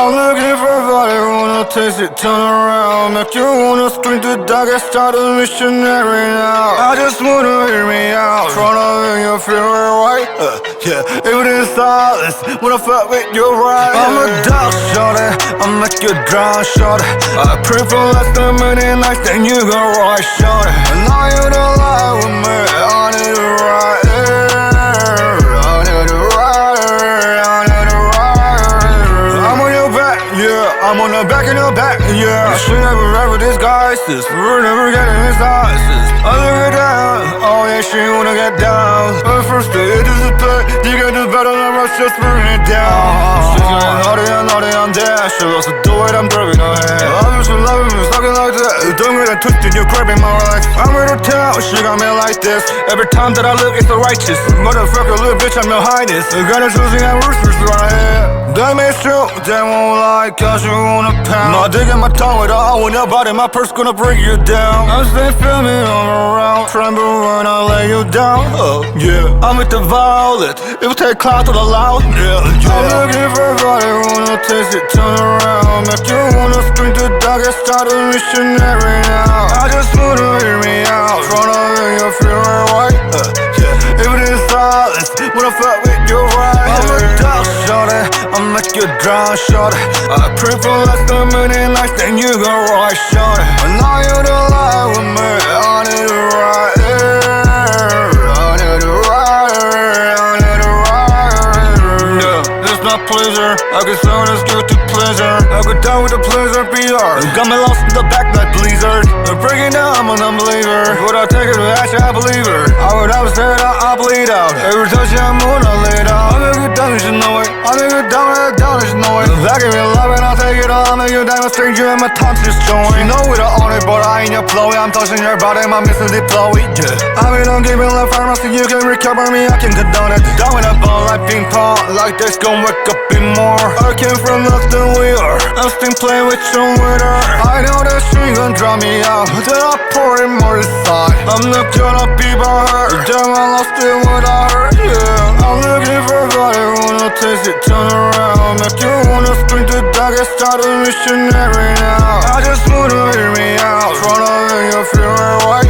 I'm looking for a body, wanna taste it, turn around. Make you wanna scream to dog, I start a missionary now. I just wanna hear me out, tryna make you feel right. Yeah, if it is silence, wanna fuck with you right. I'm a dog shorty, I make you drown shorty. I pray for less than many nights, then you go right shorty. And now you don't lie with me, I need to ride. I'm on the back in the back, yeah. She never ever disguises, we're never getting his eyes. I look her down, oh yeah, she wanna get down. But first it is a play, you get the better than rush, just bring it down. She's getting naughty, I'm there. She loves to do it, I'm driving her head. I used to love him, it's talking like that. You don't get it twisted, you're grabbing my legs. I'm with her town, she got me like this. Every time that I look, it's the righteous. Motherfucker, little bitch, I'm your highness. I got her choosing and roosters right here. Damn, it's true, they won't lie, cause you wanna pound. Not digging my tongue with all when your body, my purse gonna bring you down. I stay filming all around, tremble when I lay you down. Oh, yeah, I'm with the violet, it will take clout to the loud. Yeah, yeah. I'm looking for a body, wanna taste it, turn around. Make you wanna scream to dog, I start a missionary now. I just wanna hear me out, tryna make you feel right. Yeah, if it is silence, wanna fuck with you right. I'm a dog shorty, I make you drown shorty. I pray for less than many nights, then you go right shorty. And now you don't lie with me, I need to ride. Pleasure, I can sound as good to pleasure. I go down with the pleasure PR. You got me lost in the back like blizzard. I'm breaking down, I'm an unbeliever. Would I take it to action, I believe her. I would have said I bleed out. Every touch I'm gonna lay down. I make you down, you should know it. I make you down, you should know it. If I give you love and I'll take it all. I make you diamond stranger and my tongue's just showing. You know we don't own it, but I ain't your flowy. I'm touching your body, my missing deploy. Yeah. I mean, don't give me love pharmacy, you can recover me, I can condone it. Down with a ball like ping pong, like this gon' wake up in more. I came from nothing, we are. I'm still playing with your winner. I know that she gon' draw me out, then I pour it more inside. I'm not gonna be by her, damn I lost it without her, yeah. I'm looking for a body, wanna taste it, turn around. Make you wanna scream to dog, I start a missionary now. I just wanna hear me out, tryna make you feel right.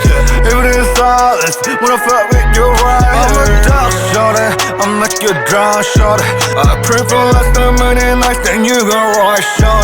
Yeah, if it is silence, wanna fuck with you right. I'm a dog shorty, I make you drown shorty. I pray for less than many nights, then you go right shorty.